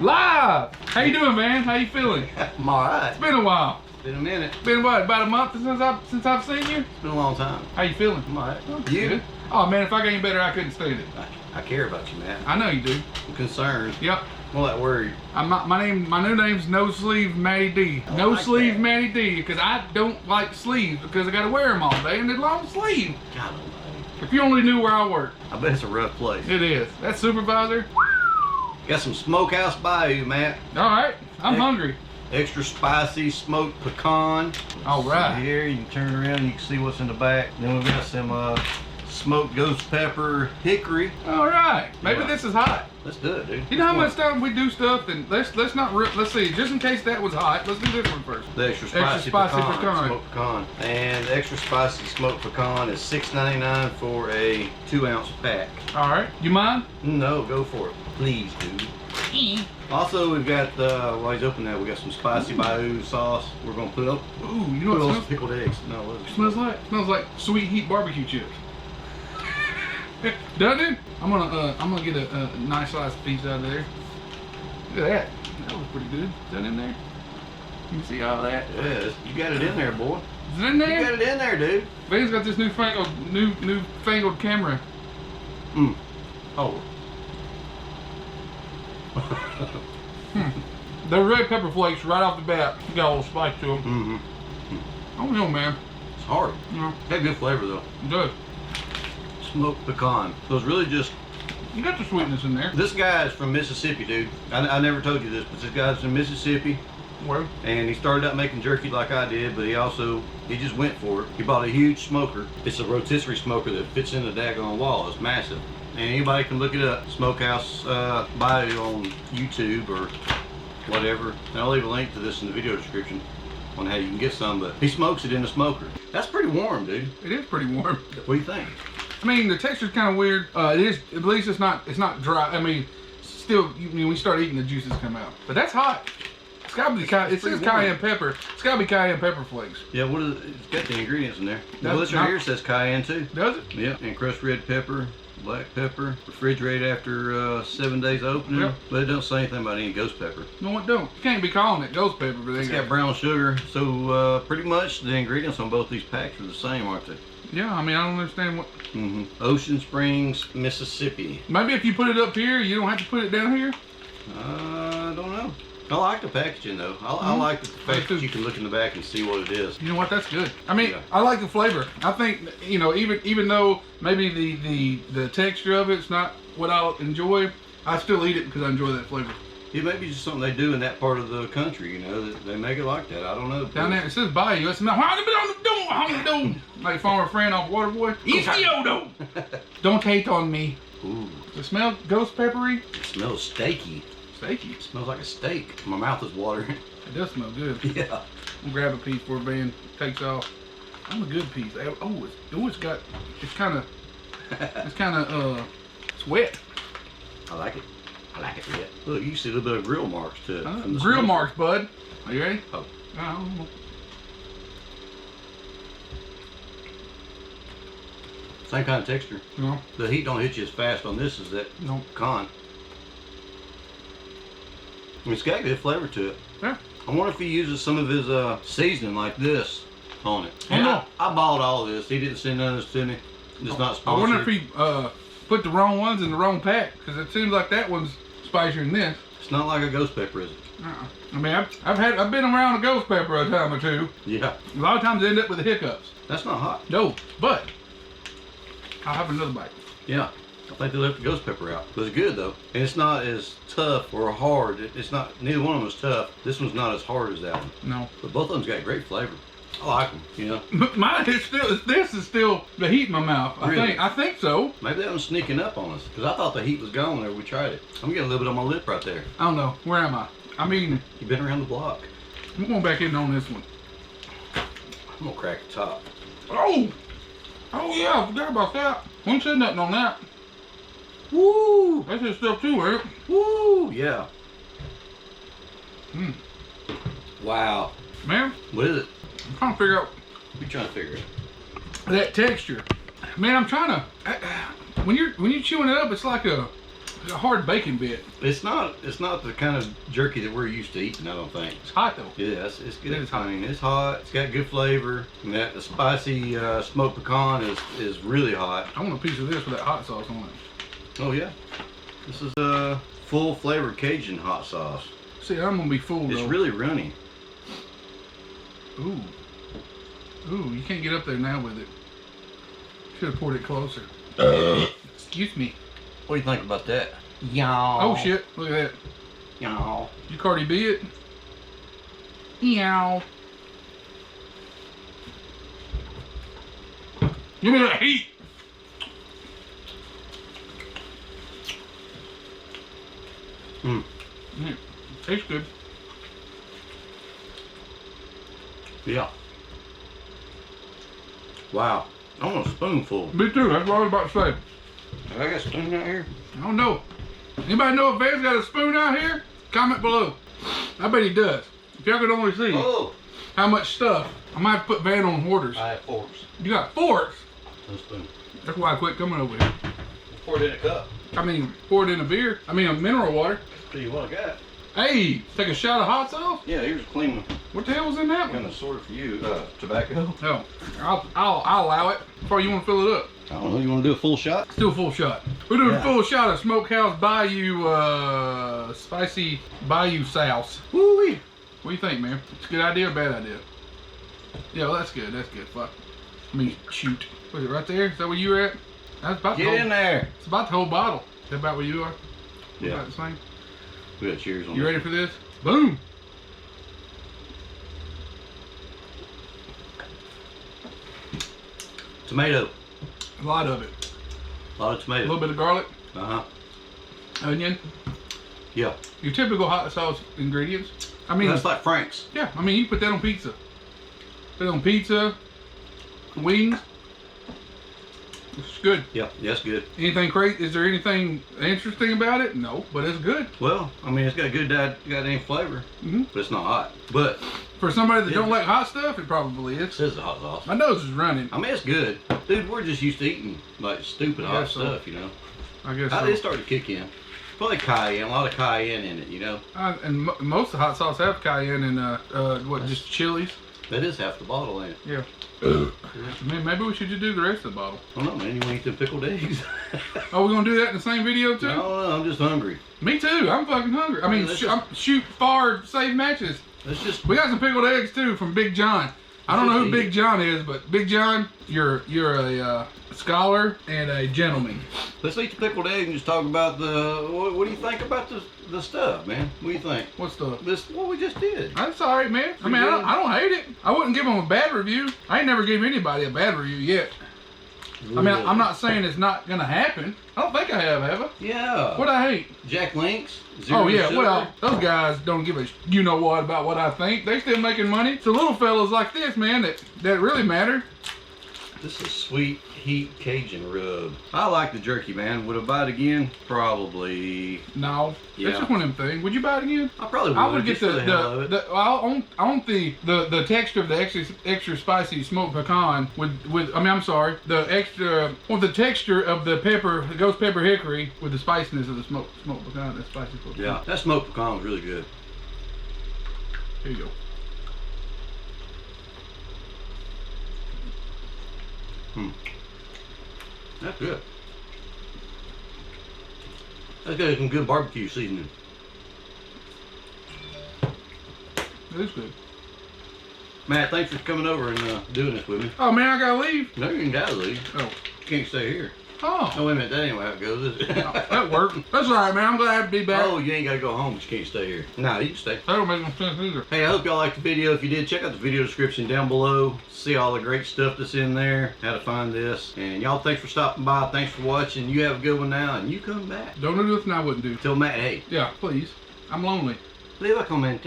Live! How you doing, man? How you feeling? I'm alright. It's been a while. Been a minute. Been what? About a month since I've seen you? It's been a long time. How you feeling? I'm alright. You? Good. Oh man, if I got any better, I couldn't stand it. I care about you, man. I know you do. I'm concerned. Yep. I'm all that worried. My new name's No Sleeve Matty D. No like Sleeve that. Matty D, because I don't like sleeves because I got to wear them all day and they're long sleeve. God almighty. If you only knew where I work. I bet it's a rough place. It is. That supervisor. Got some Smokehouse Bayou, Matt. All right. I'm hungry. Extra spicy smoked pecan. All right. So here, you can turn it around and you can see what's in the back. Then we've got some smoked ghost pepper hickory. All right. Maybe Yeah. this is hot. Let's do it, dude. You know how much time we do stuff, and let's see, just in case that was hot, let's do this one first. The extra spicy pecan, smoked pecan. And the extra spicy smoked pecan is $6.99 for a 2-ounce pack. All right, you mind? No, go for it. Please, dude. Also, we've got, while he's opening that, we got some spicy Bayou sauce. We're going to put up. Ooh, you know what it some smells? pickled eggs. No, what is it? Smells like? Smells like sweet heat barbecue chips. Doesn't it? I'm gonna get a nice sliced piece out of there. Look at that. That was pretty good. Is that in there? You can see all that? Yes, you got it in there, boy. Is it in there? You got it in there, dude. Ben's got this newfangled camera. Oh. The red pepper flakes right off the bat got a little spice to them. Mm-hmm. I don't know, man. It's hard. You know, Got good flavor, though. it does. Smoked pecan. So it's really just... You got the sweetness in there. This guy is from Mississippi, dude. I never told you this, but this guy's from Mississippi. Where? And he started out making jerky like I did, but he just went for it. He bought a huge smoker. It's a rotisserie smoker that fits in the daggone wall. It's massive. And anybody can look it up. Smokehouse Bayou on YouTube or whatever. And I'll leave a link to this in the video description on how you can get some, but he smokes it in a smoker. That's pretty warm, dude. It is pretty warm. What do you think? I mean, the texture's kind of weird. It is, at least it's not dry. I mean, still, when we start eating, the juices come out. But that's hot. It's gotta be it says cayenne pepper. It's gotta be cayenne pepper flakes. Yeah, what is it? It's got the ingredients in there. The That's list right here says cayenne too. Does it? Yeah, and crushed red pepper, black pepper, refrigerate after 7 days opening. Yep. But it don't say anything about any ghost pepper. No, it don't. You can't be calling it ghost pepper, but It's got brown sugar, so pretty much the ingredients on both these packs are the same, aren't they? Yeah, I mean, I don't understand what. Ocean Springs, Mississippi. Maybe if you put it up here, you don't have to put it down here. I don't know. I like the packaging though. I like the fact that you can look in the back and see what it is. You know what? That's good. I mean, Yeah. I like the flavor. I think, you know, even though maybe the texture of it's not what I enjoy, I still eat it because I enjoy that flavor. It may be just something they do in that part of the country, you know, that they make it like that. I don't know. Down there, it says Bayou. It's not like former friend off Waterboy. Eat the Don't hate on me. Ooh, Does it smell ghost peppery? it smells steaky. Steaky. It smells like a steak. My mouth is watering. It does smell good. Yeah. I'll grab a piece before Ben takes off. I'm a good piece. It's kind of it's wet. I like it. I like it wet. Look, you see a little bit of grill marks to it. from the Grill smoker. marks, bud. Are you ready? Oh. Same kind of texture. No. The heat don't hit you as fast on this as that No. pecan. It's got good flavor to it. Yeah. I wonder if he uses some of his seasoning like this on it. I And know. I bought all this. He didn't send none of this to me. It's not I sponsored. wonder if he put the wrong ones in the wrong pack, because it seems like that one's spicier than this. It's not like a ghost pepper, is it? I mean, I've been around a ghost pepper a time or two. Yeah. A lot of times they end up with the hiccups. That's not hot. No, but I'll have another bite. Yeah. I think they left the ghost pepper out. But it's good though. And it's not as tough or hard. It's not, neither one of them is tough. This one's not as hard as that one. No. But both of them's got great flavor. I like them, you know. Mine is still, this is still the heat in my mouth. Really? I think so. Maybe that one's sneaking up on us. Because I thought the heat was gone whenever we tried it. I'm getting a little bit on my lip right there. I don't know. Where am I? I'm eating. You've been around the block. I'm going back in on this one. I'm gonna crack the top. Oh! Oh yeah, I forgot about that. We ain't said nothing on that. Woo! That's his stuff too, right? Woo! Yeah. Mm. Wow. Man, What is it? I'm trying to figure out What you trying to figure out? that texture. Man, I'm trying to. When you're chewing it up, it's like It's a hard bacon bit. It's not the kind of jerky that we're used to eating, I don't think. It's hot though. Yeah, it's good. It is hot. I mean, it's hot. It's got good flavor. And that the spicy smoked pecan is really hot. I want a piece of this with that hot sauce on it. Oh yeah. This is a full flavored Cajun hot sauce. See, I'm gonna be full It's though. really runny. Ooh. Ooh, you can't get up there now with it. Should have poured it closer. Excuse me. What do you think about that? Yall. Oh shit, look at that. Yall. You Cardi B it? Meow. Give me that heat. Mm. Tastes good. Yeah. Wow. I want a spoonful. Me too, that's what I was about to say. I got a spoon out here. I don't know. Anybody know if Van's got a spoon out here? Comment below. I bet he does. If y'all could only see how much stuff. I might have to put Van on hoarders. I have forks. You got forks? No spoon. That's why I quit coming over here. Pour it in a cup. I mean, pour it in a beer. I mean, a mineral water. Tell you what I got. Hey, take a shot of hot sauce? Yeah, here's a clean one. What the hell was in that Kind one? of sort of for you. Tobacco. No, I'll allow it. Before you want to fill it up. I don't know. You want to do a full shot? Let's do a full shot. We're doing a full shot of Smokehouse Bayou, spicy Bayou sauce. Woo-wee. What do you think, man? It's a good idea or bad idea? Yeah, well, that's good. That's good. Fuck. I mean, shoot. Was it right there? Is that where you were at? That's about Get in there. It's about the whole bottle. Is that about where you are? Yeah. About the same? We got cheers on You this. ready for this? Boom. Tomato. A lot of it. A lot of A tomato. little bit of garlic, Uh-huh. onion. Yeah. Your typical hot sauce ingredients. I mean, That's like Frank's. yeah. I mean, you put that on pizza. Put it on pizza, wings. It's good. Yeah, that's good. Anything crazy? Is there anything interesting about it? No, but it's good. Well, I mean, it's got good goddamn flavor, Hmm. but it's not hot. But For somebody that Yeah. don't like hot stuff, it probably it is. says the hot sauce. My nose is running. I mean, it's good. Dude, we're just used to eating, like, stupid I hot guess so. stuff, you know? I guess How so. did it start to kick in? Probably cayenne, a lot of cayenne in it, you know? Most of the hot sauce have cayenne and what, just chilies? That is half the bottle, ain't it? Yeah. I mean, maybe we should just do the rest of the bottle. I don't know, man. You want to eat them pickled eggs? Oh, we're gonna do that in the same video too? I don't know. I'm just hungry. Me too. I'm fucking hungry. I mean, let's shoot far, save matches. Let's just. We got some pickled eggs too from Big John. I don't know who Big John is, but Big John, you're a scholar and a gentleman. Let's eat the pickled egg and just talk about the. What do you think about the stuff, man? What do you think? What's the? What we just did. That's all right, man. I mean, I don't hate it. I wouldn't give them a bad review. I ain't never gave anybody a bad review yet. I mean, I'm not saying it's not gonna happen. I don't think I have I? Yeah. What I hate? Jack Links. Oh yeah, sugar. well, those guys don't give a you know what about what I think. They still making money. It's the little fellas like this, man, that really matter. This is sweet heat Cajun rub. I like the jerky, man. Would I buy it again? Probably. No, Yeah. that's just one of them things. Would you buy it again? I probably would. I would get just for the hell of it. I want the texture of the extra spicy smoked pecan with I mean I'm sorry I want the texture of the ghost pepper hickory with the spiciness of the smoked pecan. That spicy pecan. Yeah, that smoked pecan was really good. Here you go. That's good. That's got some good barbecue seasoning. That is good. Matt, thanks for coming over and doing this with me. Oh man, I gotta leave. No, you ain't gotta leave. Oh. You can't stay here. Oh. No, wait a minute. That ain't how it goes, is it? No, that worked. That's all right, man. I'm glad to be back. Oh, you ain't gotta go home, but you can't stay here. No, you can stay. That don't make no sense either. Hey, I hope y'all liked the video. If you did, check out the video description down below. See all the great stuff that's in there, how to find this. And y'all, thanks for stopping by. Thanks for watching. You have a good one now, and you come back. Don't do nothing I wouldn't do. Tell Matt, hey, Yeah, please. I'm lonely. leave a comment.